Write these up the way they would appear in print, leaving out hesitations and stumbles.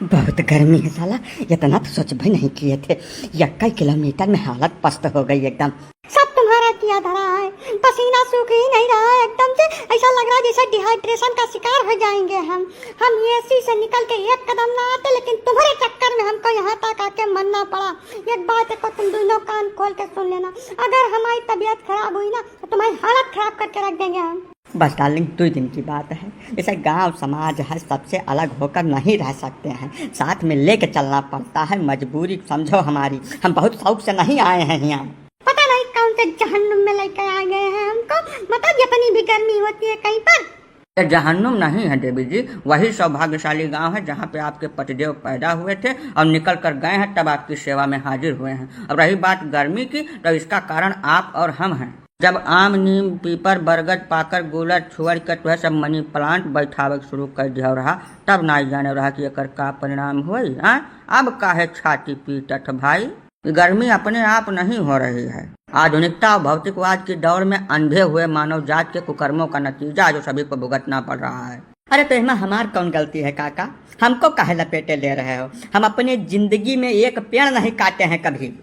बहुत गर्मी है साला। इतना तो सोच भी नहीं किए थे। 21 किलोमीटर में हालत पस्त हो गई एकदम। सब तुम्हारा किया धरा है, पसीना सूख ही नहीं रहा है एकदम से। ऐसा लग रहा है जैसे डिहाइड्रेशन का शिकार हो जाएंगे हम एसी से निकल के एक कदम ना आते, लेकिन तुम्हारे चक्कर में हमको यहाँ तक आके मरना पड़ा। एक बात को तुम दोनों कान खोल के सुन लेना, अगर हमारी तबीयत खराब हुई ना तो तुम्हारी हालत खराब करके रख देंगे हम। बस डार्लिंग 2 दिन की बात है। जैसे गांव समाज है, सबसे अलग होकर नहीं रह सकते हैं, साथ में लेके चलना पड़ता है। मजबूरी समझो हमारी, हम बहुत शौक से नहीं आए हैं यहाँ। पता नहीं कौन से जहन्नुम में लेकर आ गए हैं हमको। मतलब इतनी भी गर्मी होती है कहीं पर? जहन्नुम नहीं है देवी जी, वही सौभाग्यशाली गांव है जहाँ पे आपके पतिदेव पैदा हुए थे और निकल कर गए हैं, तब आपकी सेवा में हाजिर हुए हैं। अब रही बात गर्मी की, तो इसका कारण आप और हम हैं। जब आम, नीम, पीपर, बरगद, पाकर, गुलर, छुअर के तो सब मनी प्लांट बैठावे शुरू कर दिया रहा, तब ना जाने रहा कि एकर का परिणाम हुई। अब काहे छाती पीटत भाई? गर्मी अपने आप नहीं हो रही है, आधुनिकता और भौतिकवाद की दौर में अंधे हुए मानव जात के कुकर्मों का नतीजा जो सभी को भुगतना पड़ रहा है। अरे तो इसमें हमार कौन गलती है काका? हमको काहे लपेटे ले रहे हो? हम अपनी जिंदगी में एक पेड़ नहीं काटे हैं कभी।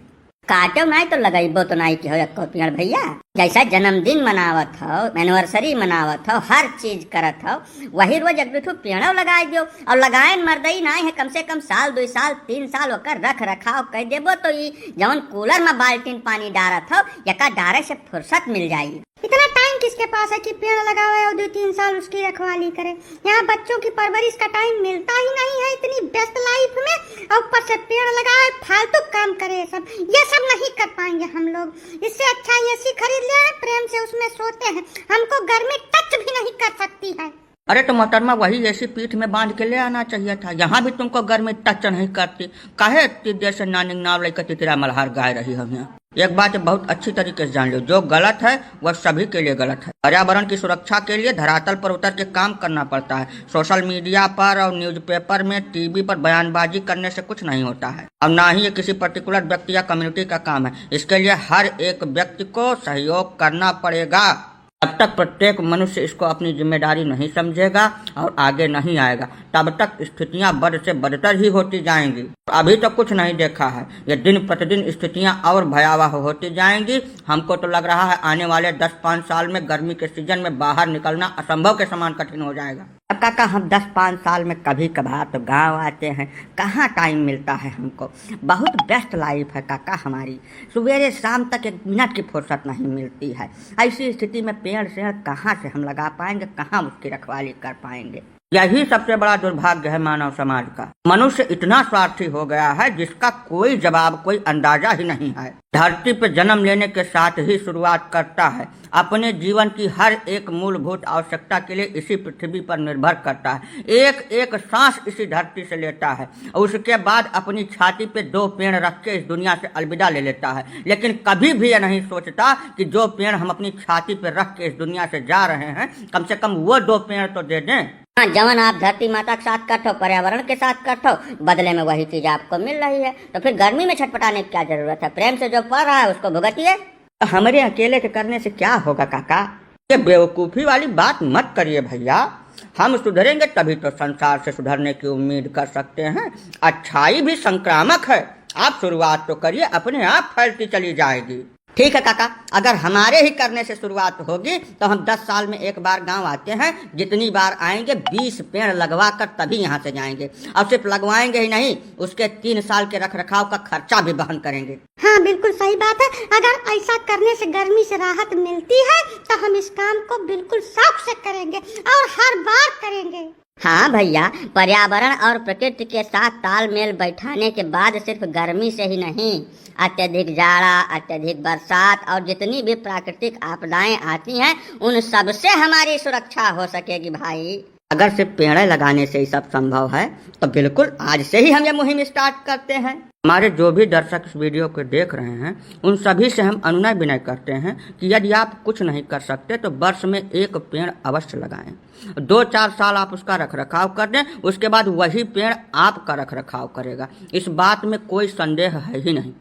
काटो नहीं तो लगाइबो तो नहीं की हो एको पेड़ भैया। जैसा जन्मदिन मनावत हो, एनिवर्सरी मनावत हो, हर चीज करत हो, वही रोज एक दो पेड़ो लगाए दियो। और लगाए मर्दई नहीं है, कम से कम साल 2 साल 3 साल होकर रख रखाव कर देबो तो ये जवन कूलर में बाल्टीन पानी डारत हो यका डारे से फुर्सत मिल जाएगी। इतना टाइम किसके पास है कि पेड़ लगावे और 2-3 साल उसकी रखवाली करे? यहाँ बच्चों की परवरिश का टाइम मिलता ही नहीं है इतनी व्यस्त लाइफ में, और ऊपर से पेड़ लगाए फालतू काम करे। ये सब नहीं कर पाएंगे हम लोग। इससे अच्छा एसी खरीद ले, प्रेम से उसमें सोते हैं। हमको गर्मी टच भी नहीं कर सकती है। अरे तो मोहतरमा वही ऐसी पीठ में बांध के ले आना चाहिए था, यहाँ भी तुमको गर्मी टच नहीं करती। काहे इतनी देर से नानी नाव लेकर तितरा मल्हार गाय रही हम यहाँ? एक बात बहुत अच्छी तरीके से जान लो, जो गलत है वह सभी के लिए गलत है। पर्यावरण की सुरक्षा के लिए धरातल पर उतर के काम करना पड़ता है। सोशल मीडिया पर और न्यूज़पेपर में, टीवी पर बयानबाजी करने से कुछ नहीं होता है, और ना ही ये किसी पर्टिकुलर व्यक्ति या कम्युनिटी का काम है। इसके लिए हर एक व्यक्ति को सहयोग करना पड़ेगा। जब तक प्रत्येक मनुष्य इसको अपनी जिम्मेदारी नहीं समझेगा और आगे नहीं आएगा, तब तक स्थितियां बद से बदतर ही होती जाएंगी। अभी तो कुछ नहीं देखा है, ये दिन प्रतिदिन स्थितियां और भयावह होती जाएंगी। हमको तो लग रहा है आने वाले 10-5 साल में गर्मी के सीजन में बाहर निकलना असंभव के समान कठिन हो जाएगा। अब काका हम 10-5 साल में कभी कभार तो गांव आते हैं, कहाँ टाइम मिलता है हमको। बहुत बेस्ट लाइफ है काका हमारी, सवेरे शाम तक 1 मिनट की फुर्सत नहीं मिलती है। ऐसी स्थिति में पेड़ शेड़ कहाँ से हम लगा पाएंगे, कहाँ उसकी रखवाली कर पाएंगे? यही सबसे बड़ा दुर्भाग्य है मानव समाज का। मनुष्य इतना स्वार्थी हो गया है जिसका कोई जवाब, कोई अंदाजा ही नहीं है। धरती पर जन्म लेने के साथ ही शुरुआत करता है, अपने जीवन की हर एक मूलभूत आवश्यकता के लिए इसी पृथ्वी पर निर्भर करता है। एक एक सांस इसी धरती से लेता है और उसके बाद अपनी छाती पे 2 पेड़ रख के इस दुनिया से अलविदा ले लेता है। लेकिन कभी भी यह नहीं सोचता कि जो पेड़ हम अपनी छाती पे रख के इस दुनिया से जा रहे हैं, कम से कम वो 2 पेड़ तो दे दें। हाँ, जवन आप धरती माता के साथ करते हो, पर्यावरण के साथ करते हो, बदले में वही चीज आपको मिल रही है। तो फिर गर्मी में छटपटाने की क्या जरूरत है? प्रेम से जो पड़ रहा है उसको भुगतिए। हमारे अकेले के करने से क्या होगा काका? ये बेवकूफ़ी वाली बात मत करिए भैया। हम सुधरेंगे तभी तो संसार से सुधरने की उम्मीद कर सकते हैं। अच्छाई भी संक्रामक है, आप शुरुआत तो करिए, अपने आप फैलती चली जाएगी। ठीक है काका, अगर हमारे ही करने से शुरुआत होगी तो हम 10 साल में एक बार गांव आते हैं। जितनी बार आएंगे 20 पेड़ लगवा कर तभी यहाँ से जाएंगे। और सिर्फ लगवाएंगे ही नहीं, उसके 3 साल के रख रखाव का खर्चा भी वहन करेंगे। हाँ बिल्कुल सही बात है। अगर ऐसा करने से गर्मी से राहत मिलती है तो हम इस काम को बिल्कुल शौक से करेंगे और हर बार करेंगे। हाँ भैया, पर्यावरण और प्रकृति के साथ तालमेल बैठाने के बाद सिर्फ गर्मी से ही नहीं, अत्यधिक जाड़ा, अत्यधिक बरसात और जितनी भी प्राकृतिक आपदाएं आती हैं, उन सब से हमारी सुरक्षा हो सकेगी भाई। अगर सिर्फ पेड़ लगाने से ही सब संभव है तो बिल्कुल आज से ही हम ये मुहिम स्टार्ट करते हैं। हमारे जो भी दर्शक इस वीडियो को देख रहे हैं, उन सभी से हम अनुनय विनय करते हैं कि यदि आप कुछ नहीं कर सकते तो वर्ष में 1 पेड़ अवश्य लगाएं। 2-4 साल आप उसका रख रखाव कर दें, उसके बाद वही पेड़ आपका रख रखाव करेगा। इस बात में कोई संदेह है ही नहीं।